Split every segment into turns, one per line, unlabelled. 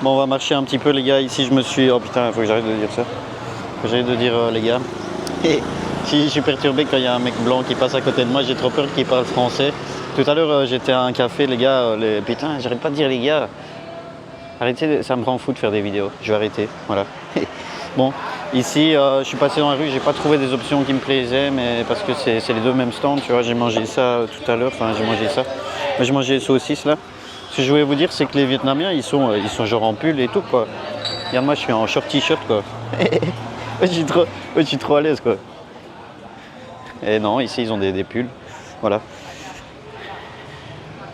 Bon, on va marcher un petit peu, les gars. Ici, je me suis... Oh putain, il faut que j'arrête de dire ça. Faut que j'arrête de dire les gars. Et je suis perturbé quand il y a un mec blanc qui passe à côté de moi. J'ai trop peur qu'il parle français. Tout à l'heure, j'étais à un café, les gars. Putain, j'arrête pas de dire les gars. Arrêtez, ça me rend fou de faire des vidéos. Je vais arrêter, voilà. Bon, ici, je suis passé dans la rue. J'ai pas trouvé des options qui me plaisaient, mais parce que c'est les deux mêmes stands, tu vois. J'ai mangé ça tout à l'heure. Enfin, j'ai mangé ça. J'ai mangé les saucisses, là. Ce que je voulais vous dire, c'est que les Vietnamiens, ils sont genre en pull et tout, quoi. Regarde, moi, je suis en short t-shirt, quoi. je suis trop à l'aise, quoi. Et non, ici, ils ont des pulls. Voilà.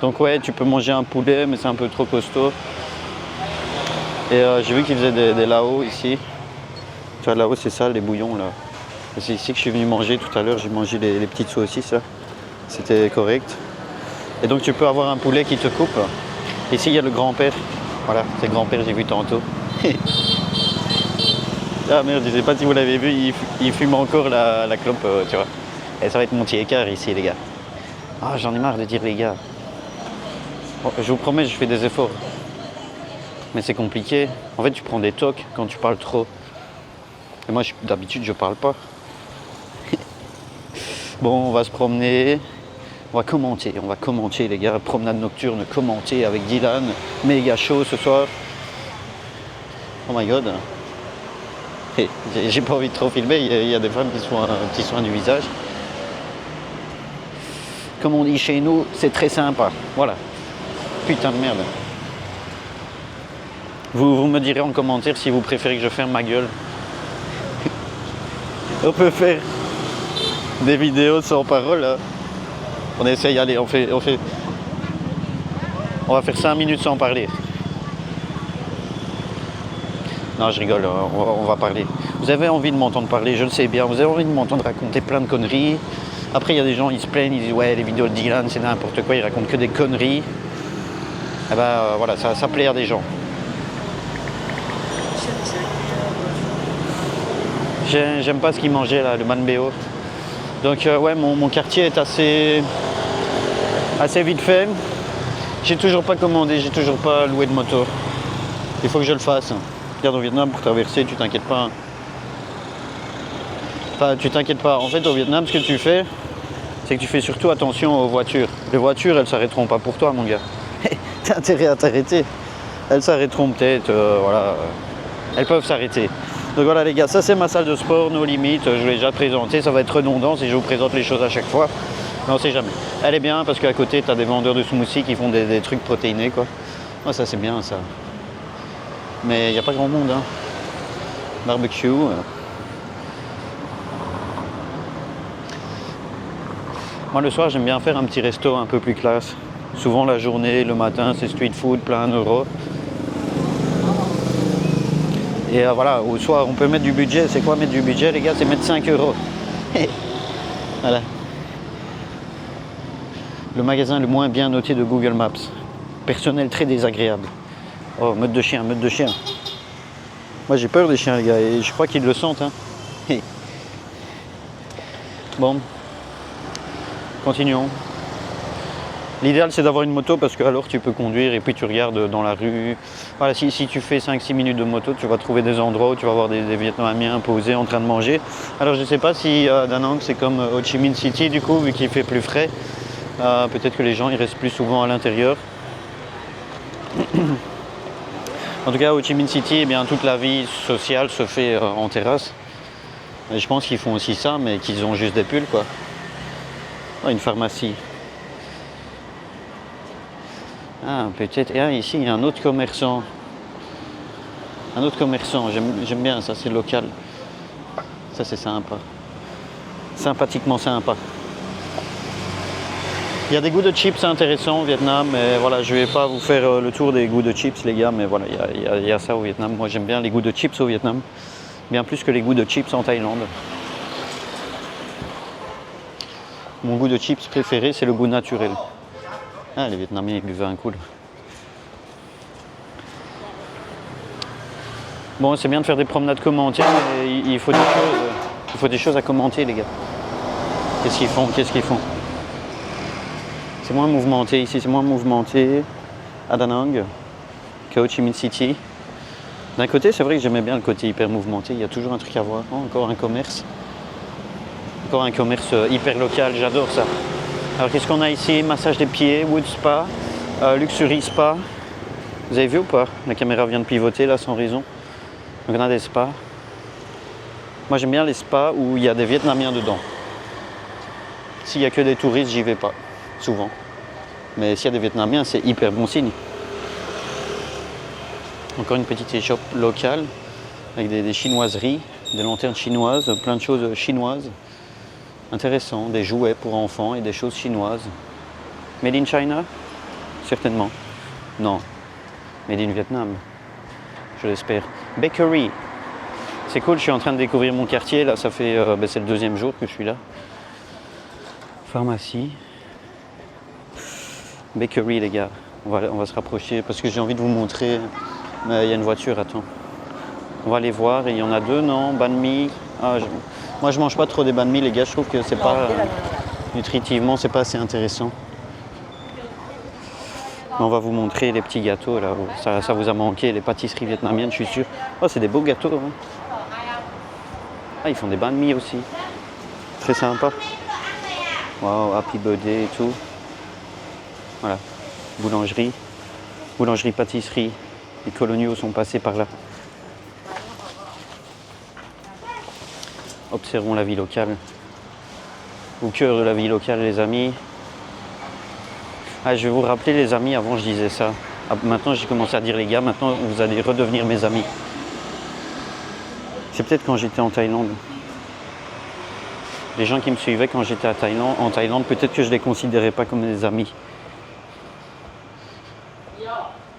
Donc, ouais, tu peux manger un poulet, mais c'est un peu trop costaud. Et j'ai vu qu'ils faisaient des lao ici. Tu vois, là-haut, c'est ça, les bouillons, là. C'est ici que je suis venu manger tout à l'heure. J'ai mangé les petites saucisses, là. C'était correct. Et donc, tu peux avoir un poulet qui te coupe. Ici, il y a le grand-père. Voilà, c'est le grand-père, j'ai vu tantôt. Ah merde, je sais pas si vous l'avez vu, il fume encore la clope, tu vois. Et ça va être mon petit écart ici, les gars. Ah, j'en ai marre de dire les gars. Bon, je vous promets, je fais des efforts. Mais c'est compliqué. En fait, tu prends des tocs quand tu parles trop. Et moi, d'habitude, je parle pas. Bon, on va se promener. On va commenter les gars. Promenade nocturne, commenter avec Dylan. Méga chaud ce soir. Oh my god. Hey, j'ai pas envie de trop filmer. Il y a des femmes qui font un petit soin du visage. Comme on dit chez nous, c'est très sympa. Voilà. Putain de merde. Vous me direz en commentaire si vous préférez que je ferme ma gueule. On peut faire des vidéos sans parole là. On essaye, allez, on va faire 5 minutes sans parler. Non, je rigole, on va parler. Vous avez envie de m'entendre parler, je le sais bien. Vous avez envie de m'entendre raconter plein de conneries. Après, il y a des gens, ils se plaignent, ils disent ouais, les vidéos de Dylan, c'est n'importe quoi, ils racontent que des conneries. Et ben voilà, ça plaît à des gens. J'aime pas ce qu'ils mangeaient là, le manbeo. Donc ouais, mon quartier est assez vite fait. J'ai toujours pas commandé, j'ai toujours pas loué de moto. Il faut que je le fasse. Regarde, au Vietnam, pour traverser, tu t'inquiètes pas. Enfin, tu t'inquiètes pas. En fait, au Vietnam, ce que tu fais, c'est que tu fais surtout attention aux voitures. Les voitures, elles s'arrêteront pas pour toi, mon gars. T'as intérêt à t'arrêter. Elles s'arrêteront peut-être, voilà. Elles peuvent s'arrêter. Donc voilà les gars, ça c'est ma salle de sport, nos limites, je vous l'ai déjà présenté, ça va être redondant si je vous présente les choses à chaque fois. Mais on sait jamais. Elle est bien parce qu'à côté tu as des vendeurs de smoothies qui font des trucs protéinés quoi. Oh, ça c'est bien ça. Mais il n'y a pas grand monde hein. Barbecue. Moi le soir j'aime bien faire un petit resto un peu plus classe. Souvent la journée, le matin c'est street food, plein €. Et voilà, au soir, on peut mettre du budget. C'est quoi mettre du budget, les gars? C'est mettre 5 €. Voilà. Le magasin le moins bien noté de Google Maps. Personnel très désagréable. Oh, meute de chien, meute de chien. Moi, j'ai peur des chiens, les gars, et je crois qu'ils le sentent. Hein. Bon. Continuons. L'idéal c'est d'avoir une moto parce que alors tu peux conduire et puis tu regardes dans la rue. Voilà, si tu fais 5-6 minutes de moto, tu vas trouver des endroits où tu vas voir des Vietnamiens posés en train de manger. Alors je ne sais pas si Da Nang c'est comme Ho Chi Minh City du coup, vu qu'il fait plus frais. Peut-être que les gens ils restent plus souvent à l'intérieur. En tout cas, Ho Chi Minh City, eh bien, toute la vie sociale se fait en terrasse. Et je pense qu'ils font aussi ça, mais qu'ils ont juste des pulls quoi. Oh, une pharmacie. Ah, peut-être. Et ici, il y a un autre commerçant. Un autre commerçant, j'aime bien ça, c'est local. Ça, c'est sympa. Sympathiquement sympa. Il y a des goûts de chips intéressants au Vietnam, mais voilà, je vais pas vous faire le tour des goûts de chips, les gars, mais voilà, il y a ça au Vietnam. Moi, j'aime bien les goûts de chips au Vietnam, bien plus que les goûts de chips en Thaïlande. Mon goût de chips préféré, c'est le goût naturel. Ah, les Vietnamiens, ils buvaient un coup. Bon, c'est bien de faire des promenades commentées, mais il faut des choses à commenter, les gars. Qu'est-ce qu'ils font? C'est moins mouvementé ici, c'est moins mouvementé à Da Nang qu'à Ho Chi Minh City. D'un côté, c'est vrai que j'aimais bien le côté hyper mouvementé. Il y a toujours un truc à voir. Oh, encore un commerce. Encore un commerce hyper local. J'adore ça. Alors, qu'est-ce qu'on a ici? Massage des pieds, Wood Spa, Luxury Spa. Vous avez vu ou pas? La caméra vient de pivoter là sans raison. Donc, on a des spas. Moi, j'aime bien les spas où il y a des Vietnamiens dedans. S'il n'y a que des touristes, j'y vais pas. Souvent. Mais s'il y a des Vietnamiens, c'est hyper bon signe. Encore une petite échoppe locale avec des chinoiseries, des lanternes chinoises, plein de choses chinoises. Intéressant, des jouets pour enfants et des choses chinoises. Made in China? Certainement. Non. Made in Vietnam. Je l'espère. Bakery. C'est cool, je suis en train de découvrir mon quartier. Là, ça fait c'est le 2e jour que je suis là. Pharmacie. Bakery, les gars. On va se rapprocher parce que j'ai envie de vous montrer. Mais il y a une voiture, attends. On va aller voir et il y en a 2, non? Banh mi. Moi, je mange pas trop des banh mi, les gars. Je trouve que c'est pas nutritivement, c'est pas assez intéressant. Mais on va vous montrer les petits gâteaux là. Ça vous a manqué, les pâtisseries vietnamiennes, je suis sûr. Oh, c'est des beaux gâteaux. Hein. Ah, ils font des banh mi aussi. Très sympa. Wow, happy birthday et tout. Voilà. Boulangerie. Boulangerie, pâtisserie. Les coloniaux sont passés par là. Observons la vie locale. Au cœur de la vie locale, les amis. Ah, je vais vous rappeler, les amis, avant je disais ça. Ah, maintenant, j'ai commencé à dire les gars, maintenant vous allez redevenir mes amis. C'est peut-être quand j'étais en Thaïlande. Les gens qui me suivaient quand j'étais en Thaïlande, peut-être que je ne les considérais pas comme des amis.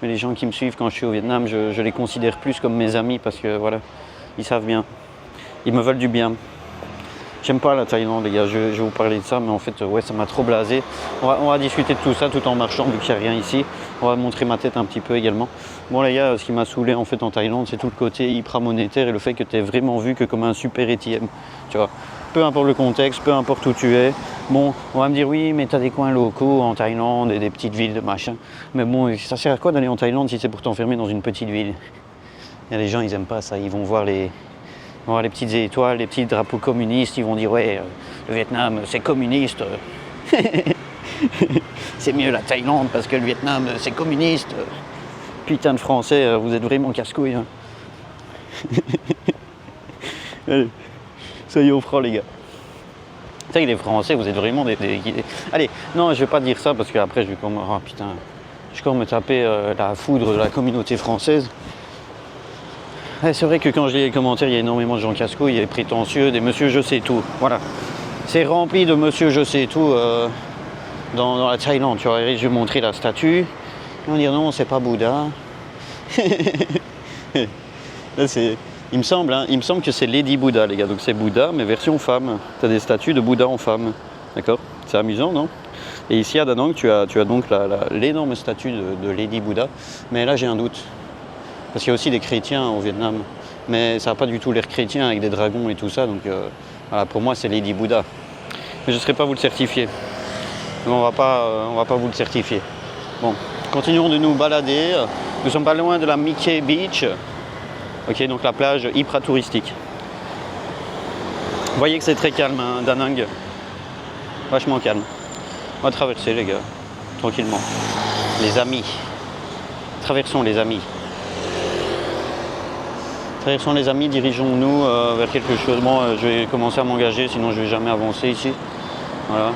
Mais les gens qui me suivent quand je suis au Vietnam, je les considère plus comme mes amis parce que voilà, ils savent bien. Ils me veulent du bien. J'aime pas la Thaïlande, les gars, je vais vous parler de ça, mais en fait, ouais, ça m'a trop blasé. On va discuter de tout ça tout en marchant, vu qu'il n'y a rien ici. On va montrer ma tête un petit peu également. Bon, les gars, ce qui m'a saoulé en fait en Thaïlande, c'est tout le côté hyper monétaire et le fait que tu es vraiment vu que comme un super ATM. Tu vois, peu importe le contexte, peu importe où tu es. Bon, on va me dire oui, mais tu as des coins locaux en Thaïlande et des petites villes, machin. Mais bon, ça sert à quoi d'aller en Thaïlande si c'est pour t'enfermer dans une petite ville? Il y a des gens, ils aiment pas ça, ils vont voir les petites étoiles, les petits drapeaux communistes, ils vont dire ouais, le Vietnam c'est communiste. C'est mieux la Thaïlande parce que le Vietnam c'est communiste. Putain de Français, vous êtes vraiment casse-couilles. Hein. Allez, soyons francs les gars. C'est vrai que les Français, vous êtes vraiment des... Allez, non, je vais pas dire ça parce qu'après je vais comme... Oh putain, je vais encore me taper la foudre de la communauté française. C'est vrai que quand je lis les commentaires, il y a énormément de gens casse-couilles, des prétentieux, des monsieur je sais tout. Voilà. C'est rempli de monsieur je sais tout dans la Thaïlande. Tu vois, je vais montrer la statue. Ils vont dire non, c'est pas Bouddha. Là, il me semble que c'est Lady Bouddha, les gars. Donc c'est Bouddha, mais version femme. Tu as des statues de Bouddha en femme. D'accord? C'est amusant, non? Et ici à Da Nang, tu as donc l'énorme statue de Lady Bouddha. Mais là, j'ai un doute. Parce qu'il y a aussi des chrétiens au Vietnam. Mais ça n'a pas du tout l'air chrétien avec des dragons et tout ça. Donc voilà, pour moi, c'est Lady Bouddha. Mais je ne saurais pas vous le certifier. Mais on va pas vous le certifier. Bon, continuons de nous balader. Nous sommes pas loin de la Mickey Beach. Ok, donc la plage hyper touristique. Vous voyez que c'est très calme, hein, Da Nang. Vachement calme. On va traverser, les gars. Tranquillement. Les amis. Traversons, les amis. Traversons les amis, dirigeons-nous vers quelque chose. Bon, je vais commencer à m'engager, sinon je ne vais jamais avancer ici. Voilà.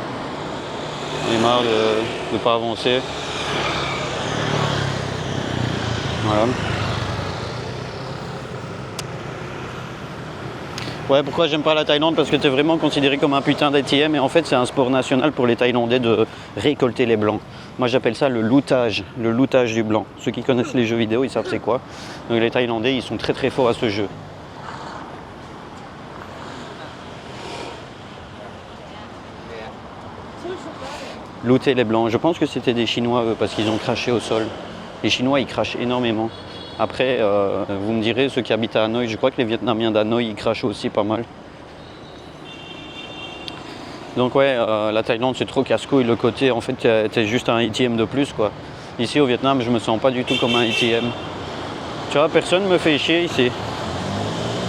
J'en ai marre de ne pas avancer. Voilà. Ouais, pourquoi j'aime pas la Thaïlande? Parce que tu es vraiment considéré comme un putain d'ATM et en fait c'est un sport national pour les Thaïlandais de récolter les blancs. Moi j'appelle ça le lootage du blanc. Ceux qui connaissent les jeux vidéo, ils savent c'est quoi. Donc les Thaïlandais, ils sont très très forts à ce jeu. Looter les blancs. Je pense que c'était des Chinois parce qu'ils ont craché au sol. Les Chinois, ils crachent énormément. Après, vous me direz, ceux qui habitent à Hanoï, je crois que les Vietnamiens d'Hanoï, ils crachent aussi pas mal. Donc ouais, la Thaïlande, c'est trop casse-couille. Le côté, en fait, t'es juste un ATM de plus, quoi. Ici, au Vietnam, je me sens pas du tout comme un ATM. Tu vois, personne me fait chier ici.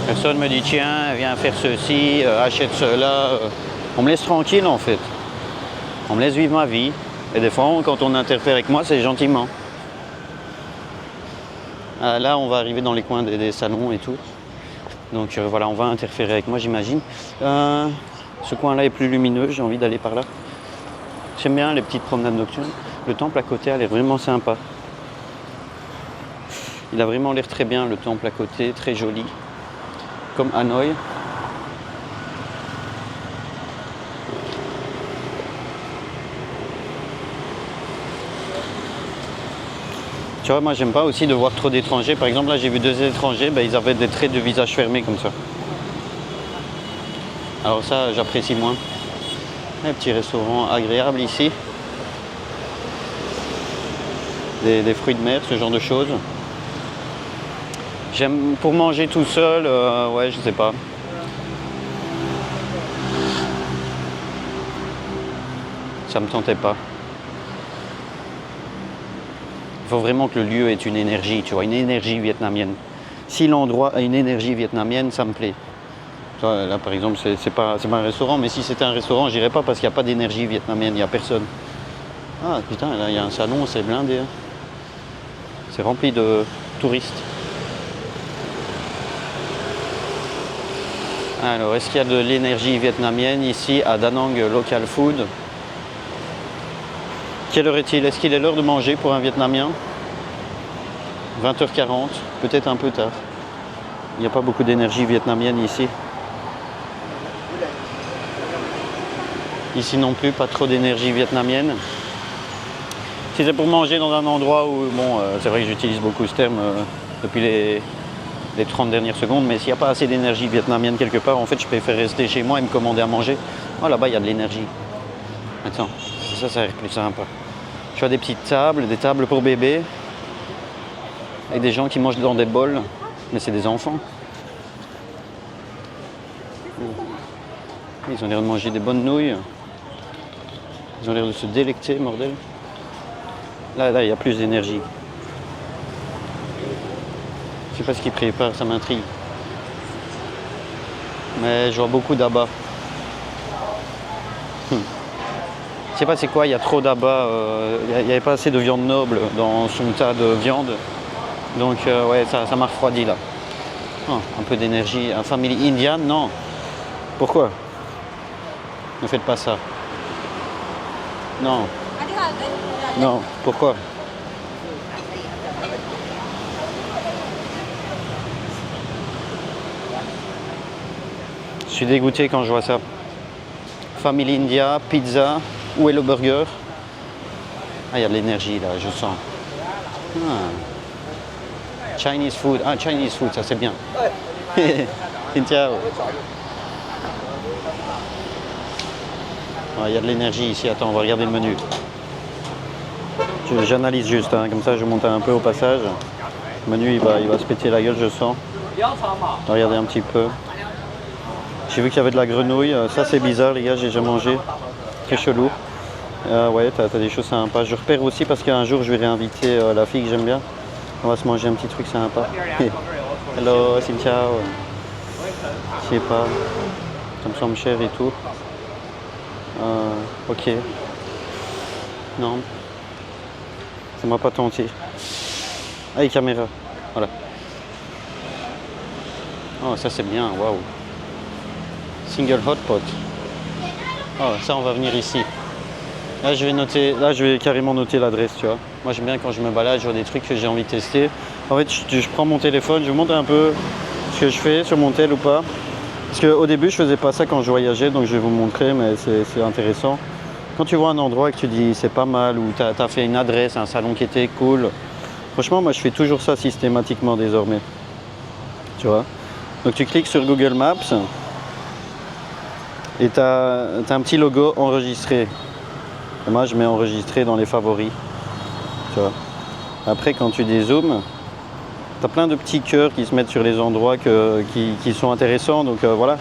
Personne me dit tiens, viens faire ceci, achète cela. On me laisse tranquille en fait. On me laisse vivre ma vie. Et des fois, quand on interfère avec moi, c'est gentiment. Là, on va arriver dans les coins des salons et tout. Donc voilà, on va interférer avec moi, j'imagine. Ce coin-là est plus lumineux, j'ai envie d'aller par là. J'aime bien les petites promenades nocturnes. Le temple à côté a l'air vraiment sympa. Il a vraiment l'air très bien, le temple à côté, très joli. Comme Hanoï. Tu vois, moi j'aime pas aussi de voir trop d'étrangers. Par exemple, là j'ai vu 2 étrangers, ils avaient des traits de visage fermés comme ça. Alors ça, j'apprécie moins. Un petit restaurant agréable ici. Des fruits de mer, ce genre de choses. J'aime pour manger tout seul, ouais, je sais pas. Ça me tentait pas. Il faut vraiment que le lieu ait une énergie, tu vois, une énergie vietnamienne. Si l'endroit a une énergie vietnamienne, ça me plaît. Là, par exemple, c'est pas un restaurant, mais si c'était un restaurant, j'irais pas parce qu'il n'y a pas d'énergie vietnamienne, il n'y a personne. Ah putain, là, il y a un salon, c'est blindé. Hein. C'est rempli de touristes. Alors, est-ce qu'il y a de l'énergie vietnamienne ici à Da Nang Local Food? Quelle heure est-il? Est-ce qu'il est l'heure de manger pour un Vietnamien? 20h40, peut-être un peu tard. Il n'y a pas beaucoup d'énergie vietnamienne ici. Ici non plus, pas trop d'énergie vietnamienne. Si c'est pour manger dans un endroit où, bon, c'est vrai que j'utilise beaucoup ce terme depuis les 30 dernières secondes, mais s'il n'y a pas assez d'énergie vietnamienne quelque part, en fait, je préfère rester chez moi et me commander à manger. Oh, là-bas, il y a de l'énergie. Attends, ça a l'air plus sympa. Tu vois des petites tables, des tables pour bébés, avec des gens qui mangent dans des bols, mais c'est des enfants. Ils ont l'air de manger des bonnes nouilles. Ils ont l'air de se délecter, bordel. Là, il y a plus d'énergie. Je sais pas ce qu'ils préparent, ça m'intrigue. Mais je vois beaucoup d'abats. Je sais pas c'est quoi, il y a trop d'abats. Il n'y avait pas assez de viande noble dans son tas de viande. Donc ouais, ça m'a refroidi là. Oh, un peu d'énergie. Un family Indian, non. Pourquoi? Ne faites pas ça. Non. Non, pourquoi? Je suis dégoûté quand je vois ça. Family India, pizza, où est le burger? Ah, il y a de l'énergie là, je sens. Chinese food, Chinese food, ça c'est bien. Ciao. Il y a de l'énergie ici, attends, on va regarder le menu. J'analyse juste, hein, comme ça je monte un peu au passage. Le menu il va se péter la gueule, je sens. Regardez un petit peu. J'ai vu qu'il y avait de la grenouille, ça c'est bizarre les gars, j'ai déjà mangé. Très chelou. Ouais, t'as des choses sympas. Je repère aussi parce qu'un jour je vais réinviter la fille que j'aime bien. On va se manger un petit truc sympa. Hello, xin chào. Je sais pas, ça me semble cher et tout. Ok. Non. Ça m'a pas tenté. Ah, les caméras. Voilà. Oh, ça c'est bien, waouh. Single hot pot. Oh, ça on va venir ici. Là je vais carrément noter l'adresse, tu vois. Moi j'aime bien quand je me balade, je vois des trucs que j'ai envie de tester. En fait, je prends mon téléphone, je vous montre un peu ce que je fais sur mon tel ou pas. Parce qu'au début je faisais pas ça quand je voyageais, donc je vais vous montrer, mais c'est intéressant. Quand tu vois un endroit et que tu dis c'est pas mal, ou tu as fait une adresse, un salon qui était cool, franchement moi je fais toujours ça systématiquement désormais. Tu vois. Donc tu cliques sur Google Maps et tu as un petit logo enregistré. Et moi je mets enregistré dans les favoris. Tu vois. Après quand tu dézoomes, tu as plein de petits cœurs qui se mettent sur les endroits qui sont intéressants. Donc voilà,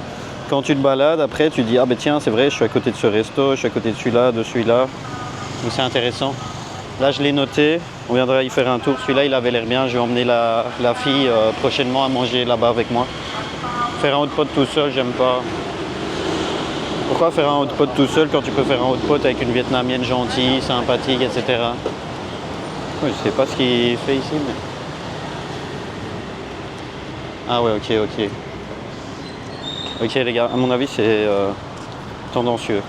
quand tu te balades, après tu dis ah ben tiens c'est vrai, je suis à côté de ce resto, je suis à côté de celui-là, Donc c'est intéressant. Là, je l'ai noté. On viendra y faire un tour. Celui-là, il avait l'air bien. Je vais emmener la fille prochainement à manger là-bas avec moi. Faire un hot pot tout seul, j'aime pas. Pourquoi faire un hot pot tout seul quand tu peux faire un hot pot avec une Vietnamienne gentille, sympathique, etc. Ouais, je sais pas ce qu'il fait ici, mais... Ah ouais, ok. Ok les gars, à mon avis c'est tendancieux.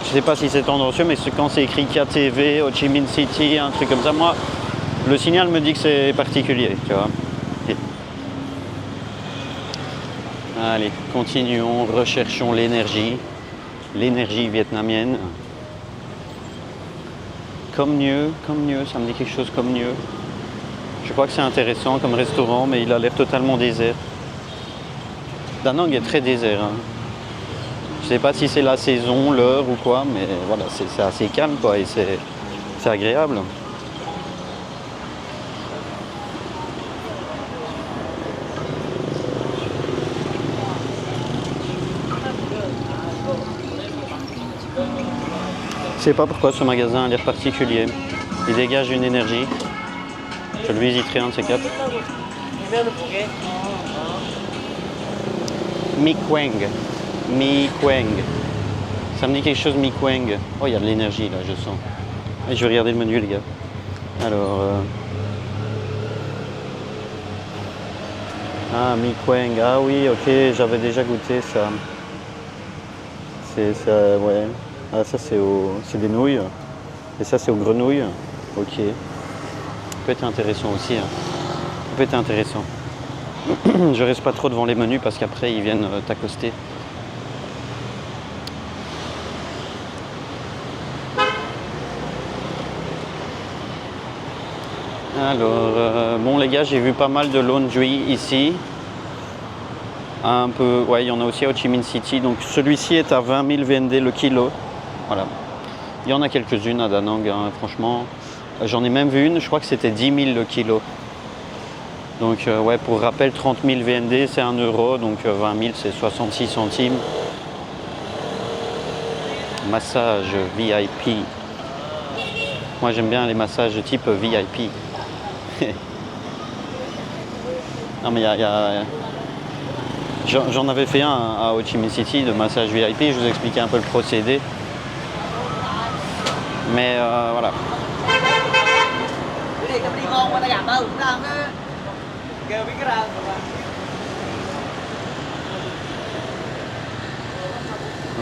Je sais pas si c'est tendancieux, mais quand c'est écrit KTV, Ho Chi Minh City, un truc comme ça, moi, le signal me dit que c'est particulier, tu vois. Et... Allez, continuons, recherchons l'énergie vietnamienne. Comme mieux, ça me dit quelque chose comme mieux. Je crois que c'est intéressant comme restaurant, mais il a l'air totalement désert. Da Nang est très désert. Hein. Je sais pas si c'est la saison, l'heure ou quoi, mais voilà, c'est assez calme quoi, et c'est agréable. Je sais pas pourquoi ce magasin a l'air particulier. Il dégage une énergie. Je le visiterai un de ces quatre. Mi Quang. Ça me dit quelque chose, Mi Quang. Oh, il y a de l'énergie là, je sens. Et je vais regarder le menu, les gars. Alors. Ah, Mi Quang. Ah oui, ok, j'avais déjà goûté ça. C'est ça, ouais. Ah, ça, c'est des nouilles. Et ça, c'est aux grenouilles. Ok. Ça peut être intéressant aussi. Hein. Ça peut être intéressant. Je reste pas trop devant les menus parce qu'après, ils viennent t'accoster. Alors, bon les gars, j'ai vu pas mal de laundry ici. Un peu, ouais, il y en a aussi à Ho Chi Minh City. Donc celui-ci est à 20 000 VND le kilo. Voilà. Il y en a quelques-unes à Da Nang, hein, franchement. J'en ai même vu une, je crois que c'était 10 000 le kilo. Donc ouais, pour rappel, 30 000 VND c'est 1 euro, donc 20 000 c'est 66 centimes. Massage VIP. Moi j'aime bien les massages de type VIP. Non mais j'en avais fait un à Ho Chi Minh City de massage VIP, je vous expliquais un peu le procédé. Mais voilà.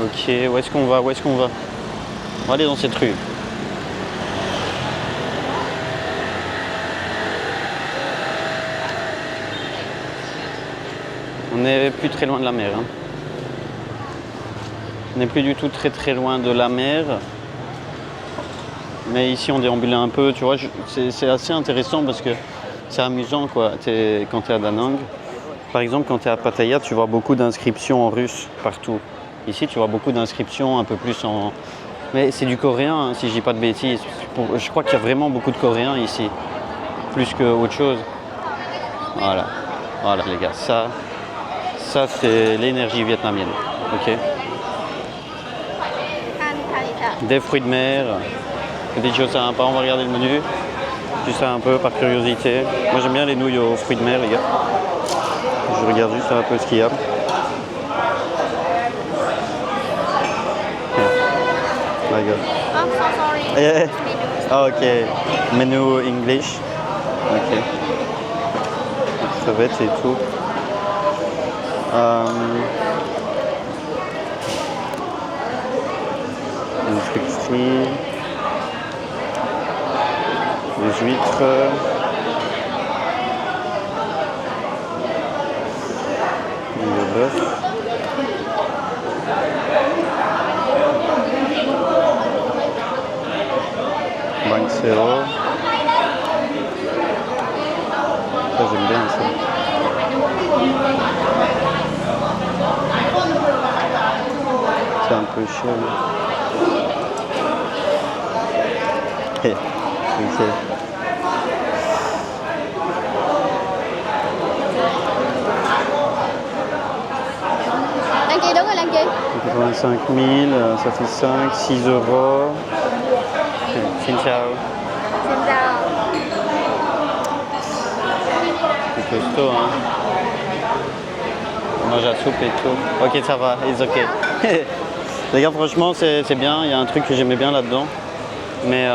Ok, où est-ce qu'on va? On va aller dans cette rue. On n'est plus très loin de la mer. Hein. On n'est plus du tout très loin de la mer. Mais ici on déambule un peu, tu vois, c'est assez intéressant parce que c'est amusant quoi. Quand tu es à Da Nang, par exemple quand tu es à Pattaya, tu vois beaucoup d'inscriptions en russe partout. Ici tu vois beaucoup d'inscriptions un peu plus en... Mais c'est du coréen hein, si je dis pas de bêtises. Je crois qu'il y a vraiment beaucoup de coréens ici. Plus qu'autre chose. Voilà les gars, ça c'est l'énergie vietnamienne. Ok. Des fruits de mer. Des choses sympas, on va regarder le menu. Juste un peu par curiosité. Moi j'aime bien les nouilles aux fruits de mer les gars. Je regarde juste un peu ce qu'il y a. My God.
I'm so sorry.
Yeah. Oh, ok. Menu English. Ok. Crevettes et tout. Des trucs frits. Des huîtres. Du bœuf. Bangsero. Ça j'aime bien ça. C'est un peu cher. Ok.
Đăng ký đúng rồi, đăng ký.
85 000, ça fait 5, 6 euros. Okay. Xin ciao.
Xin chào.
C'est costaud, hein. On mange la soupe et tout. Ok, ça va, it's ok. Les gars, franchement, c'est bien. Il y a un truc que j'aimais bien là-dedans. Mais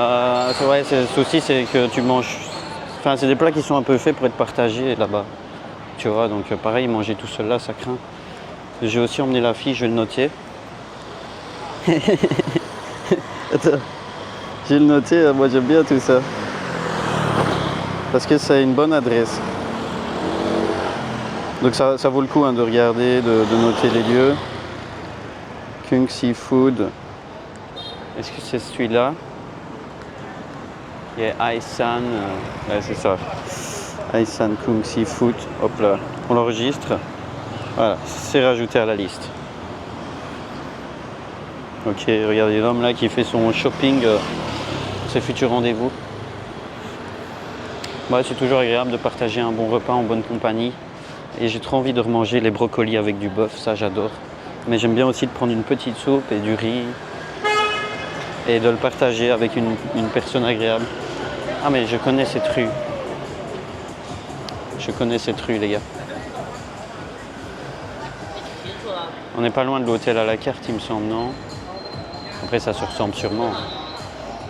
ouais, le souci, c'est que tu manges. Enfin, c'est des plats qui sont un peu faits pour être partagés là-bas. Tu vois, donc pareil, manger tout seul là, ça craint. J'ai aussi emmené la fille, je vais le noter. Attends, j'ai le noté, moi j'aime bien tout ça. Parce que c'est une bonne adresse. Donc ça vaut le coup hein, de regarder, de noter les lieux. Kung Seafood. Est-ce que c'est celui-là? Il y a Aisan. Ouais, c'est ça. Aisan Kung Seafood. Hop là. On l'enregistre. Voilà, c'est rajouté à la liste. Ok, regardez l'homme là qui fait son shopping pour ses futurs rendez-vous. Ouais, c'est toujours agréable de partager un bon repas en bonne compagnie. Et j'ai trop envie de remanger les brocolis avec du bœuf, ça j'adore. Mais j'aime bien aussi de prendre une petite soupe et du riz et de le partager avec une personne agréable. Ah mais je connais cette rue. Je connais cette rue les gars. On n'est pas loin de l'hôtel à la carte il me semble, non? Après ça se ressemble sûrement.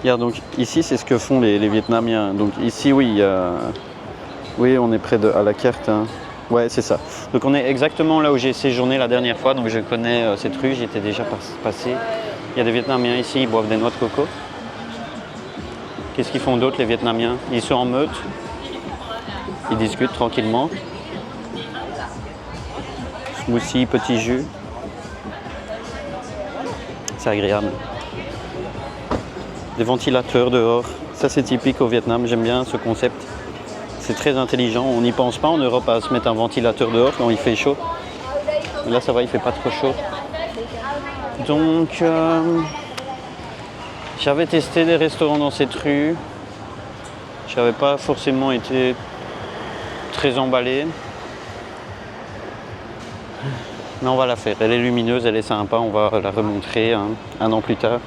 Regarde donc ici c'est ce que font les Vietnamiens. Donc ici oui, oui on est près de à la carte. Hein. Ouais c'est ça. Donc on est exactement là où j'ai séjourné la dernière fois. Donc je connais cette rue, j'y étais déjà passé. Il y a des Vietnamiens ici, ils boivent des noix de coco. Qu'est-ce qu'ils font d'autre les Vietnamiens? Ils sont en meute. Ils discutent tranquillement. Smoothie, petit jus. C'est agréable. Des ventilateurs dehors. Ça c'est typique au Vietnam, j'aime bien ce concept. C'est très intelligent. On n'y pense pas en Europe à se mettre un ventilateur dehors quand il fait chaud. Mais là ça va, il fait pas trop chaud. Donc j'avais testé des restaurants dans cette rue. Je n'avais pas forcément été très emballé. Mais on va la faire. Elle est lumineuse, elle est sympa. On va la remontrer un an plus tard.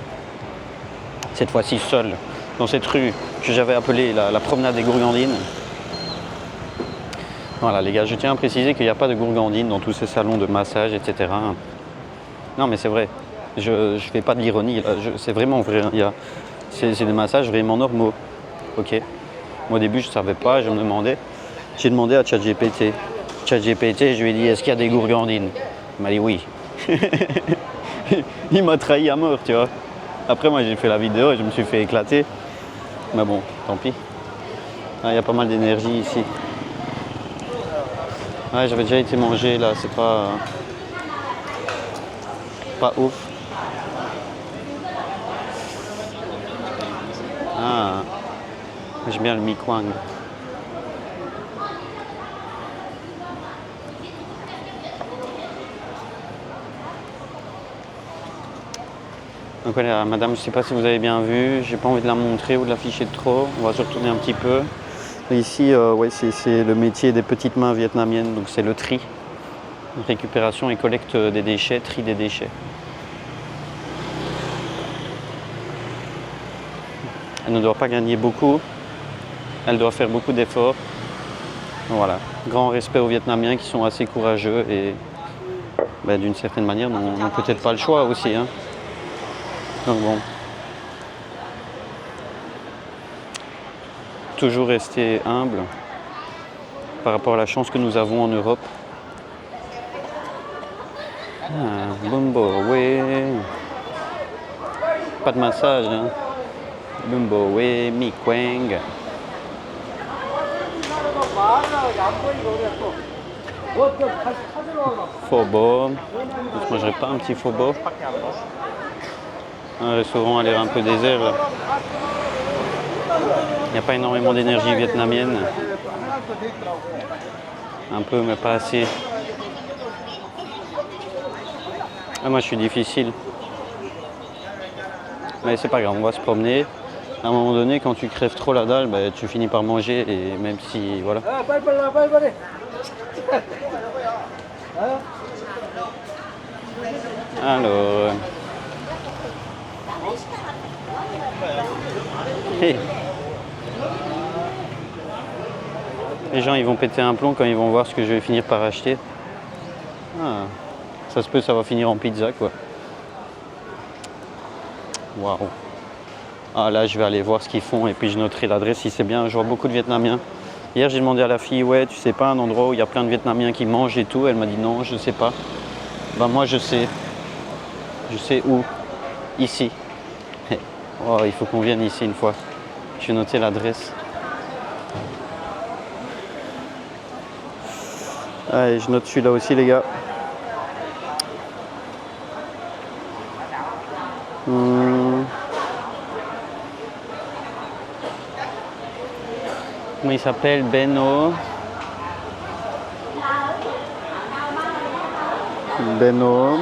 Cette fois-ci seule, dans cette rue que j'avais appelée la promenade des Gourgandines. Voilà les gars, je tiens à préciser qu'il n'y a pas de gourgandines dans tous ces salons de massage, etc. Non mais c'est vrai, je ne fais pas de l'ironie, c'est vraiment vrai. C'est des massages vraiment normaux. Ok. Moi au début je ne savais pas, je me demandais. J'ai demandé à ChatGPT. ChatGPT, je lui ai dit est-ce qu'il y a des gourgandines? Il m'a dit oui. Il m'a trahi à mort, tu vois. Après moi j'ai fait la vidéo et je me suis fait éclater. Mais bon, tant pis. Il y a pas mal d'énergie ici. Ouais, j'avais déjà été manger là, c'est pas ouf. Ah, j'aime bien le mi kwang. Donc voilà, madame, je ne sais pas si vous avez bien vu, j'ai pas envie de la montrer ou de l'afficher de trop. On va se retourner un petit peu. Ici, ouais, c'est le métier des petites mains vietnamiennes, donc c'est le tri. Récupération et collecte des déchets, tri des déchets. Elle ne doit pas gagner beaucoup, elle doit faire beaucoup d'efforts. Voilà, grand respect aux Vietnamiens qui sont assez courageux et d'une certaine manière n'ont peut-être pas le choix aussi. Hein. Donc bon. Toujours rester humble par rapport à la chance que nous avons en Europe. Ah, Bumbo, oui. Pas de massage, hein. Bumbo, oui, mi kwang. Pho bo. Je ne mangerai pas un petit pho bo. Un restaurant a l'air un peu désert là. Il n'y a pas énormément d'énergie vietnamienne. Un peu, mais pas assez. Ah, moi, je suis difficile. Mais c'est pas grave, on va se promener. À un moment donné, quand tu crèves trop la dalle, tu finis par manger. Et même si, voilà. Alors... Hey. Les gens ils vont péter un plomb quand ils vont voir ce que je vais finir par acheter. Ah, ça se peut, ça va finir en pizza quoi. Waouh. Ah là je vais aller voir ce qu'ils font et puis je noterai l'adresse si c'est bien. Je vois beaucoup de Vietnamiens. Hier j'ai demandé à la fille, ouais tu sais pas un endroit où il y a plein de Vietnamiens qui mangent et tout. Elle m'a dit non je sais pas. Ben moi je sais. Je sais où. Ici. Oh il faut qu'on vienne ici une fois. Je vais noter l'adresse. Allez, je note celui-là aussi, les gars. Comment il s'appelle? Beno. Beno.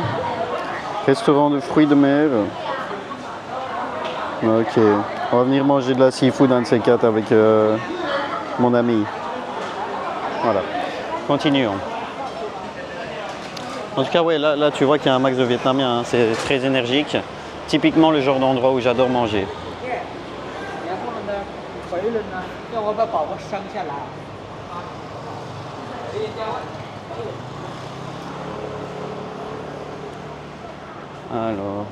Restaurant de fruits de mer. Ok. On va venir manger de la seafood, un de ces quatre, avec mon ami. Voilà. Continuons. En tout cas, ouais, là tu vois qu'il y a un max de Vietnamiens, hein. C'est très énergique. Typiquement le genre d'endroit où j'adore manger. Alors.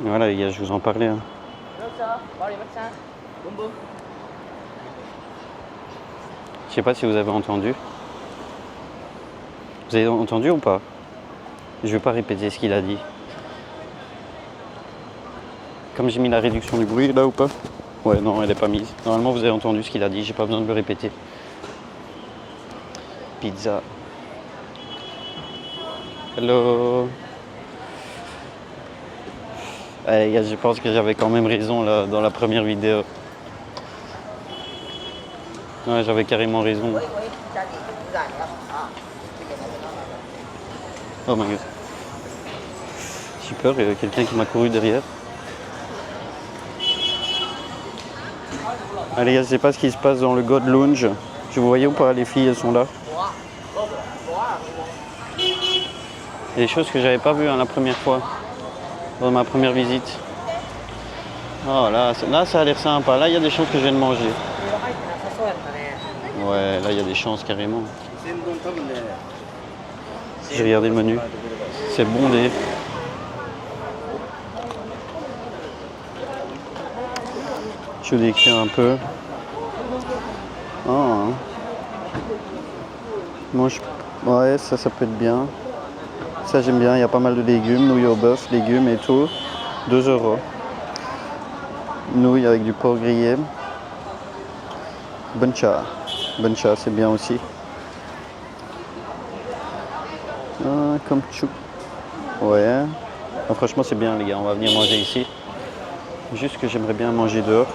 Voilà les gars, je vous en parlais. Hein. Je sais pas si vous avez entendu. Vous avez entendu ou pas? Je vais pas répéter ce qu'il a dit. Comme j'ai mis la réduction du bruit là ou pas? Ouais, non, elle est pas mise. Normalement vous avez entendu ce qu'il a dit, j'ai pas besoin de le répéter. Pizza. Hello. Allez, je pense que j'avais quand même raison là, dans la première vidéo. Ouais, j'avais carrément raison. Oh my god. J'ai peur, il y a quelqu'un qui m'a couru derrière. Allez, les gars, je sais pas ce qui se passe dans le God Lounge. Je vous voyais ou pas? Les filles, elles sont là. Il y a des choses que j'avais pas vues la première fois. Dans ma première visite. Oh là ça a l'air sympa. Là il y a des chances que je vienne manger. Ouais, là il y a des chances carrément. J'ai regardé le menu. C'est bondé. Je vous décris un peu. Oh. Mange. Ouais, ça peut être bien. Ça j'aime bien, il y a pas mal de légumes, nouilles au bœuf, légumes et tout. 2 €. Nouilles avec du porc grillé. Buncha. Buncha, c'est bien aussi. Comme chou. Ouais. Ah, franchement c'est bien les gars, on va venir manger ici. Juste que j'aimerais bien manger dehors.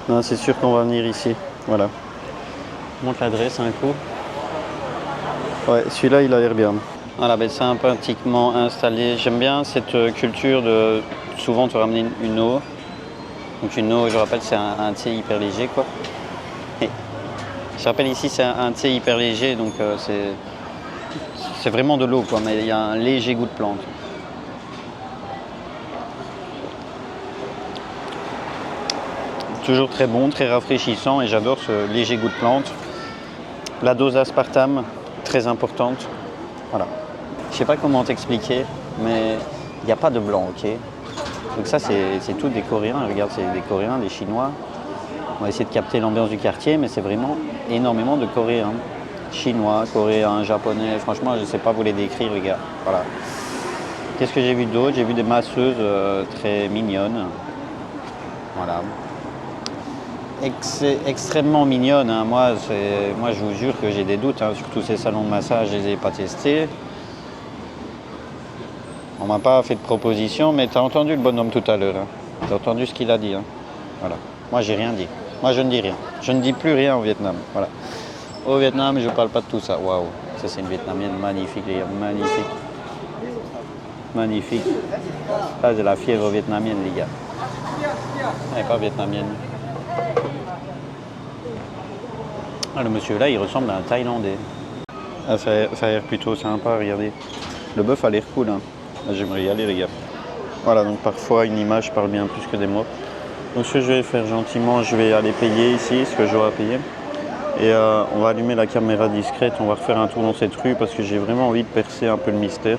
Non, c'est sûr qu'on va venir ici. Voilà. Je montre l'adresse un coup. Ouais, celui-là il a l'air bien. Voilà, ben, sympathiquement installé. J'aime bien cette culture de souvent te ramener une eau. Donc une eau, je rappelle, c'est un thé hyper léger quoi. Et je rappelle ici c'est un thé hyper léger, donc c'est vraiment de l'eau quoi, mais il y a un léger goût de plante. Toujours très bon, très rafraîchissant et j'adore ce léger goût de plante. La dose d'aspartame, très importante. Voilà. Je sais pas comment t'expliquer, mais il n'y a pas de blanc, ok? Donc ça, c'est tout des Coréens. Regarde, c'est des Coréens, des Chinois. On va essayer de capter l'ambiance du quartier, mais c'est vraiment énormément de Coréens. Chinois, Coréens, Japonais. Franchement, je ne sais pas vous les décrire, les gars. Voilà. Qu'est-ce que j'ai vu d'autre? J'ai vu des masseuses très mignonnes. Voilà. Extrêmement mignonne. Hein. Moi, je vous jure que j'ai des doutes, hein, sur tous ces salons de massage, je ne les ai pas testés. On m'a pas fait de proposition, mais tu as entendu le bonhomme tout à l'heure. Hein. Tu as entendu ce qu'il a dit. Hein. Voilà. Moi, j'ai rien dit. Moi, je ne dis rien. Je ne dis plus rien au Vietnam. Voilà. Au Vietnam, je ne parle pas de tout ça. Waouh. Ça, c'est une Vietnamienne magnifique, les gars. Magnifique. Magnifique. Ça, c'est la fièvre vietnamienne, les gars. Elle n'est pas vietnamienne. Ah, le monsieur là, il ressemble à un Thaïlandais. Ah, ça a l'air plutôt sympa, regardez. Le bœuf a l'air cool. Hein. Ah, j'aimerais y aller, les gars. Voilà, donc parfois une image parle bien plus que des mots. Donc ce que je vais faire gentiment, je vais aller payer ici, ce que j'aurai à payer. Et on va allumer la caméra discrète, on va refaire un tour dans cette rue parce que j'ai vraiment envie de percer un peu le mystère.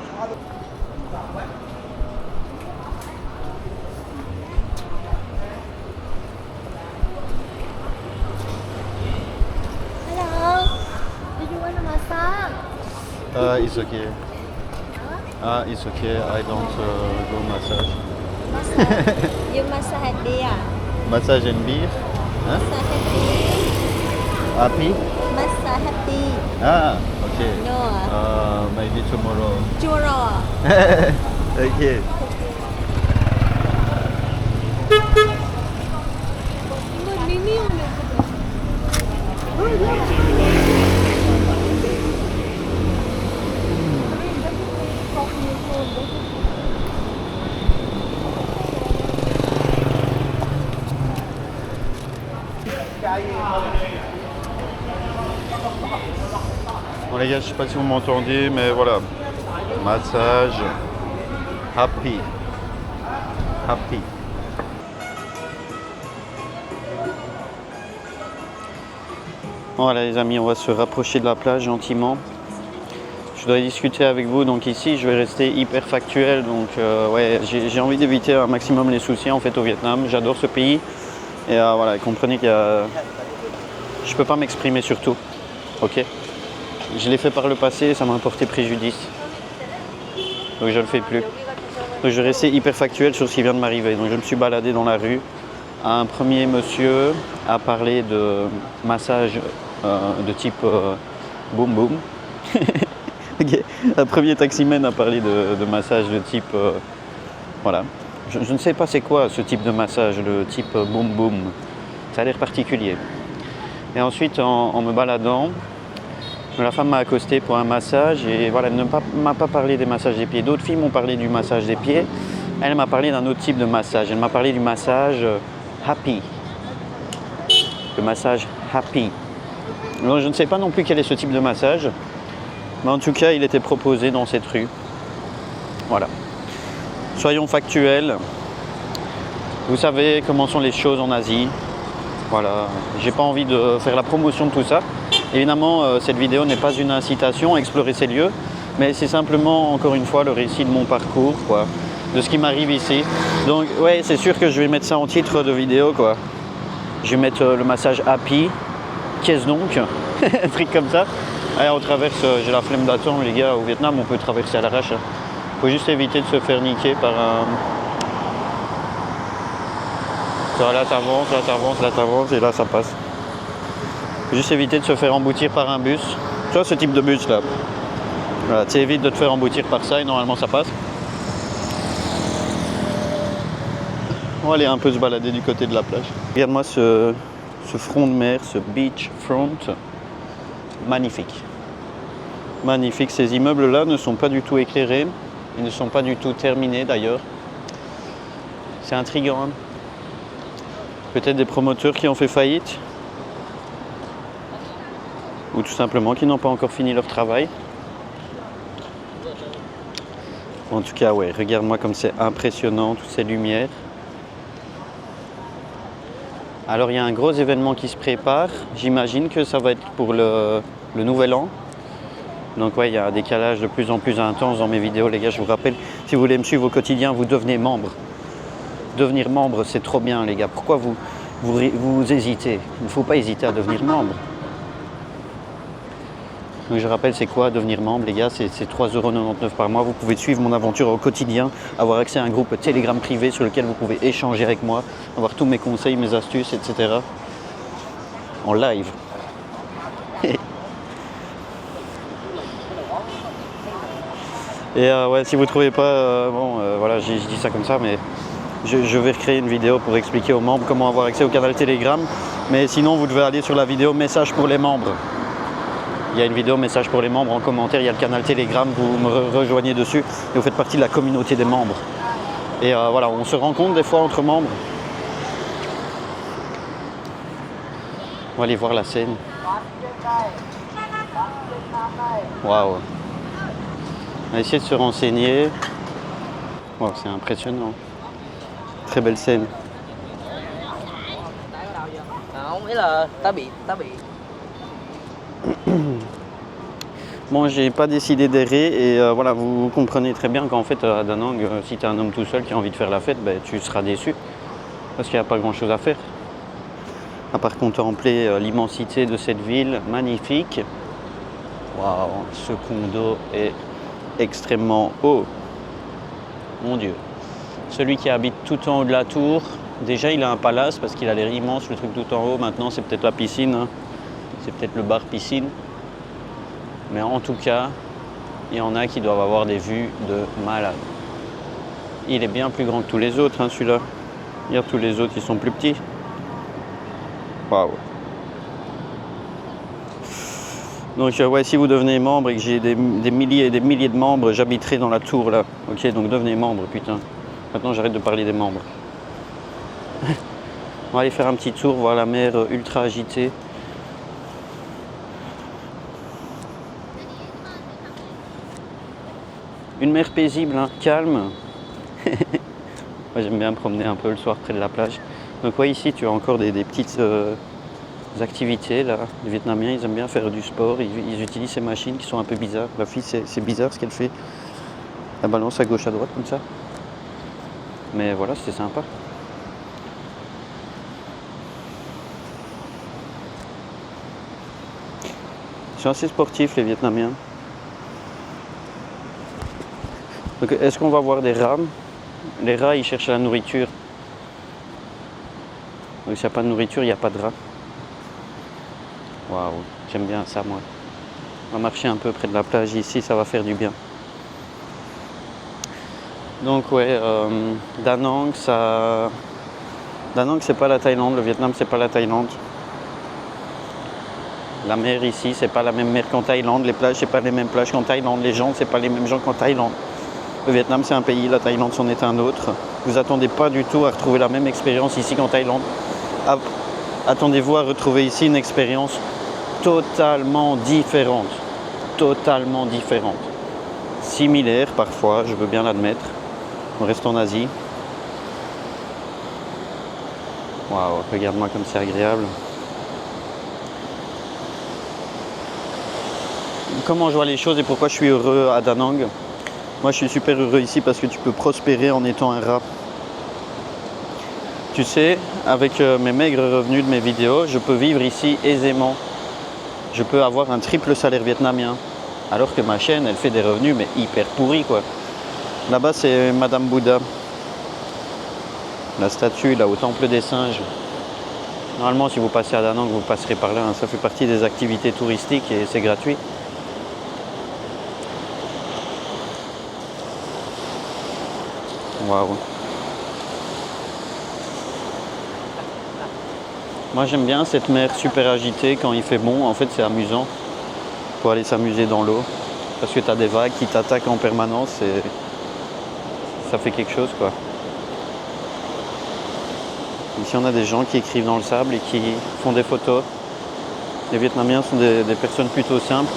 Hello. Do you want a massage?
It's okay. It's okay, I don't go massage.
You massage beer.
Massage and beer? Hein?
Massage happy.
Happy?
Massage happy.
Ah, okay.
No.
Maybe tomorrow.
Churro.
Okay. Bon les gars, je sais pas si vous m'entendez, mais voilà. Massage. Happy. Happy. Voilà les amis, on va se rapprocher de la plage gentiment. Je dois discuter avec vous, donc ici je vais rester hyper factuel, donc ouais, j'ai envie d'éviter un maximum les soucis en fait au Vietnam. J'adore ce pays et voilà, comprenez qu'il y a... Je peux pas m'exprimer sur tout, ok? Je l'ai fait par le passé, ça m'a apporté préjudice, donc je ne le fais plus. Donc je vais rester hyper factuel sur ce qui vient de m'arriver. Donc je me suis baladé dans la rue, un premier monsieur a parlé de massage de type boum boum. Okay. Un premier taximène a parlé de massage de type voilà. Je ne sais pas c'est quoi ce type de massage, le type boum boum. Ça a l'air particulier. Et ensuite en me baladant, la femme m'a accosté pour un massage et voilà, elle ne m'a pas parlé des massages des pieds. D'autres filles m'ont parlé du massage des pieds. Elle m'a parlé d'un autre type de massage. Elle m'a parlé du massage happy. Le massage happy. Donc, je ne sais pas non plus quel est ce type de massage. Mais en tout cas, il était proposé dans cette rue. Voilà. Soyons factuels. Vous savez comment sont les choses en Asie. Voilà. J'ai pas envie de faire la promotion de tout ça. Évidemment, cette vidéo n'est pas une incitation à explorer ces lieux, mais c'est simplement, encore une fois, le récit de mon parcours, quoi, de ce qui m'arrive ici. Donc, ouais, c'est sûr que je vais mettre ça en titre de vidéo, quoi. Je vais mettre le massage happy. Qu'est-ce donc? Un truc comme ça. Allez, on traverse, j'ai la flemme d'attendre, les gars, au Vietnam, on peut traverser à l'arrache. Faut juste éviter de se faire niquer par un... Là, t'avances, et là, ça passe. Juste éviter de se faire emboutir par un bus. Tu vois ce type de bus là. Voilà, tu évites de te faire emboutir par ça et normalement ça passe. On va aller un peu se balader du côté de la plage. Regarde-moi ce front de mer, ce beach front. Magnifique. Magnifique. Ces immeubles là ne sont pas du tout éclairés. Ils ne sont pas du tout terminés d'ailleurs. C'est intriguant. Hein. Peut-être des promoteurs qui ont fait faillite. Ou tout simplement qui n'ont pas encore fini leur travail. En tout cas, ouais, regarde-moi comme c'est impressionnant, toutes ces lumières. Alors, il y a un gros événement qui se prépare. J'imagine que ça va être pour le nouvel an. Donc, ouais, il y a un décalage de plus en plus intense dans mes vidéos. Les gars, je vous rappelle, si vous voulez me suivre au quotidien, vous devenez membre. Devenir membre, c'est trop bien, les gars. Pourquoi vous hésitez? Il ne faut pas hésiter à devenir membre. Donc je rappelle, c'est quoi devenir membre, les gars? C'est 3,99 € par mois. Vous pouvez suivre mon aventure au quotidien, avoir accès à un groupe Telegram privé sur lequel vous pouvez échanger avec moi, avoir tous mes conseils, mes astuces, etc. en live. Et ouais, si vous ne trouvez pas, voilà, je dis ça comme ça, mais je vais recréer une vidéo pour expliquer aux membres comment avoir accès au canal Telegram. Mais sinon, vous devez aller sur la vidéo message pour les membres. Il y a une vidéo message pour les membres en commentaire, il y a le canal Telegram, vous me rejoignez dessus et vous faites partie de la communauté des membres. Et voilà, on se rencontre des fois entre membres. On va aller voir la scène. Waouh. On va essayer de se renseigner. Wow, c'est impressionnant. Très belle scène. Bon, j'ai pas décidé d'errer et voilà, vous comprenez très bien qu'en fait à Da Nang, si tu es un homme tout seul qui a envie de faire la fête, ben, tu seras déçu parce qu'il n'y a pas grand chose à faire. À part contempler l'immensité de cette ville magnifique. Waouh, ce condo est extrêmement haut. Mon Dieu. Celui qui habite tout en haut de la tour, déjà il a un palace parce qu'il a l'air immense, le truc tout en haut. Maintenant c'est peut-être la piscine, hein. C'est peut-être le bar piscine. Mais en tout cas, il y en a qui doivent avoir des vues de malade. Il est bien plus grand que tous les autres, hein, celui-là. Regarde, tous les autres, ils sont plus petits. Waouh. Donc ouais, si vous devenez membre et que j'ai des milliers et des milliers de membres, j'habiterai dans la tour là. Ok, donc devenez membre, putain. Maintenant j'arrête de parler des membres. On va aller faire un petit tour, voir la mer ultra agitée. Une mer paisible, hein, calme. Moi j'aime bien me promener un peu le soir près de la plage. Donc ouais, ici tu as encore des petites activités là. Les Vietnamiens ils aiment bien faire du sport, ils utilisent ces machines qui sont un peu bizarres. La fille c'est bizarre ce qu'elle fait. Elle balance à gauche à droite comme ça. Mais voilà, c'était sympa. Ils sont assez sportifs les Vietnamiens. Donc est-ce qu'on va voir des rats? Les rats ils cherchent la nourriture. Donc s'il n'y a pas de nourriture, il n'y a pas de rats. Waouh, j'aime bien ça moi. On va marcher un peu près de la plage ici, ça va faire du bien. Donc ouais, Da Nang, Da Nang c'est pas la Thaïlande, le Vietnam c'est pas la Thaïlande. La mer ici c'est pas la même mer qu'en Thaïlande, les plages c'est pas les mêmes plages qu'en Thaïlande, les gens c'est pas les mêmes gens qu'en Thaïlande. Le Vietnam c'est un pays, la Thaïlande c'en est un autre. Vous attendez pas du tout à retrouver la même expérience ici qu'en Thaïlande. Attendez-vous à retrouver ici une expérience totalement différente. Totalement différente. Similaire parfois, je veux bien l'admettre. On reste en Asie. Waouh, regarde-moi comme c'est agréable. Comment je vois les choses et pourquoi je suis heureux à Da Nang. Moi je suis super heureux ici parce que tu peux prospérer en étant un rat. Tu sais, avec mes maigres revenus de mes vidéos, je peux vivre ici aisément. Je peux avoir un triple salaire vietnamien. Alors que ma chaîne, elle fait des revenus mais hyper pourris quoi. Là-bas c'est Madame Bouddha. La statue là au temple des singes. Normalement si vous passez à Da Nang, vous passerez par là. Hein. Ça fait partie des activités touristiques et c'est gratuit. Waouh. Moi j'aime bien cette mer super agitée quand il fait bon. En fait c'est amusant pour aller s'amuser dans l'eau. Parce que tu as des vagues qui t'attaquent en permanence et ça fait quelque chose quoi. Ici on a des gens qui écrivent dans le sable et qui font des photos. Les Vietnamiens sont des personnes plutôt simples.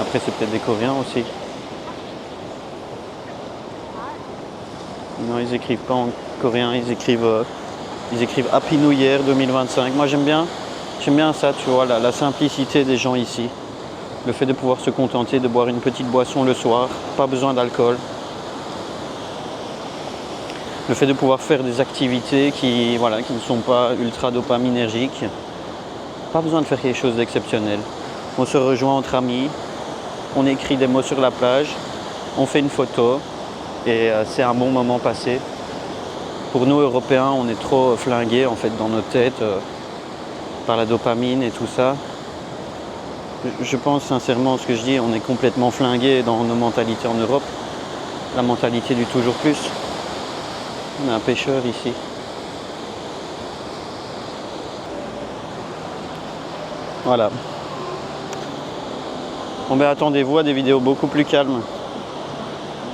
Après c'est peut-être des Coréens aussi. Non, ils écrivent pas en coréen, ils écrivent Happy New Year 2025. Moi j'aime bien ça, tu vois, la simplicité des gens ici. Le fait de pouvoir se contenter de boire une petite boisson le soir, pas besoin d'alcool. Le fait de pouvoir faire des activités qui ne sont pas ultra dopaminergiques. Pas besoin de faire quelque chose d'exceptionnel. On se rejoint entre amis, on écrit des mots sur la plage, on fait une photo et c'est un bon moment passé. Pour nous Européens, on est trop flingués en fait dans nos têtes par la dopamine et tout ça. Je pense sincèrement ce que je dis, on est complètement flingués dans nos mentalités en Europe. La mentalité du toujours plus. On a un pêcheur ici. Voilà. Bon ben attendez-vous à des vidéos beaucoup plus calmes.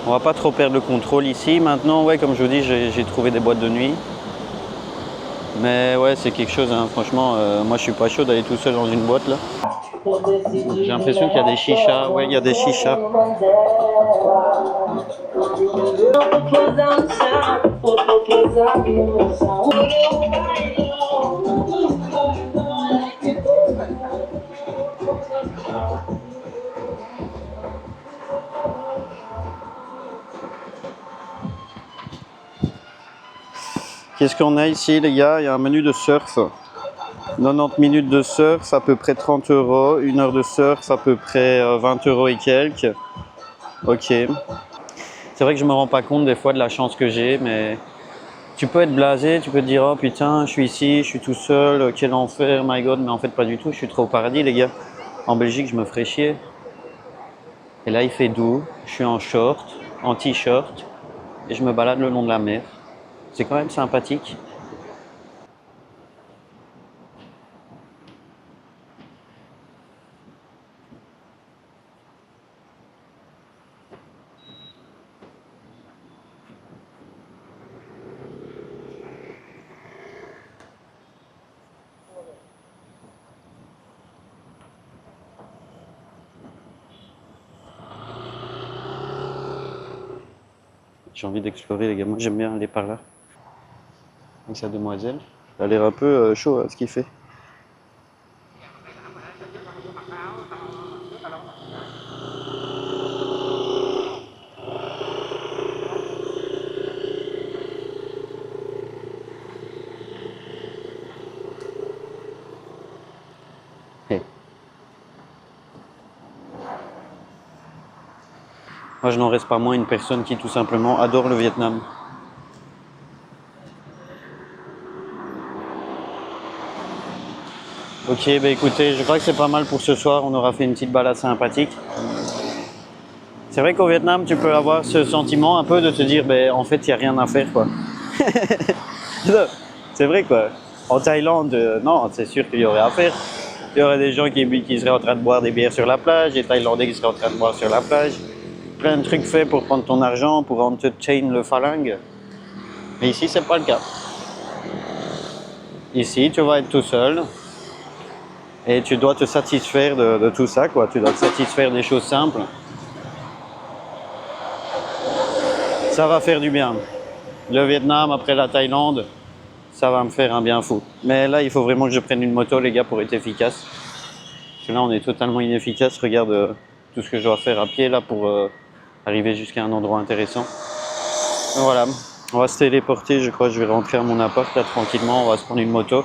On va pas trop perdre le contrôle ici. Maintenant, ouais, comme je vous dis, j'ai trouvé des boîtes de nuit. Mais ouais, c'est quelque chose, hein. Franchement, moi je suis pas chaud d'aller tout seul dans une boîte là. J'ai l'impression qu'il y a des chichas. Ouais, il y a des chichas. Qu'est-ce qu'on a ici les gars? Il y a un menu de surf. 90 minutes de surf, à peu près 30 €. 1 heure de surf, à peu près 20 € et quelques. Ok. C'est vrai que je me rends pas compte des fois de la chance que j'ai, mais tu peux être blasé, tu peux te dire oh putain, je suis ici, je suis tout seul, quel enfer, my god, mais en fait pas du tout, je suis trop au paradis les gars. En Belgique, je me ferais chier. Et là, il fait doux, je suis en short, en t-shirt, et je me balade le long de la mer. C'est quand même sympathique. J'ai envie d'explorer les gars, moi j'aime bien aller par là. Avec sa demoiselle. Elle a l'air un peu chaud à ce qu'il fait. Hey. Moi je n'en reste pas moins une personne qui tout simplement adore le Vietnam. Ok, bah écoutez, je crois que c'est pas mal pour ce soir. On aura fait une petite balade sympathique. C'est vrai qu'au Vietnam, tu peux avoir ce sentiment un peu de te dire, ben en fait, il n'y a rien à faire, quoi. C'est vrai, quoi. En Thaïlande, non, c'est sûr qu'il y aurait à faire. Il y aurait des gens qui seraient en train de boire des bières sur la plage, des Thaïlandais qui seraient en train de boire sur la plage. Plein de trucs faits pour prendre ton argent, pour entertain le phalange. Mais ici, c'est pas le cas. Ici, tu vas être tout seul. Et tu dois te satisfaire de tout ça, quoi. Tu dois te satisfaire des choses simples. Ça va faire du bien. Le Vietnam, après la Thaïlande, ça va me faire un bien fou. Mais là, il faut vraiment que je prenne une moto, les gars, pour être efficace. Parce que là, on est totalement inefficace. Regarde tout ce que je dois faire à pied, là, pour arriver jusqu'à un endroit intéressant. Donc, voilà, on va se téléporter. Je crois que je vais rentrer à mon appart, là, tranquillement. On va se prendre une moto.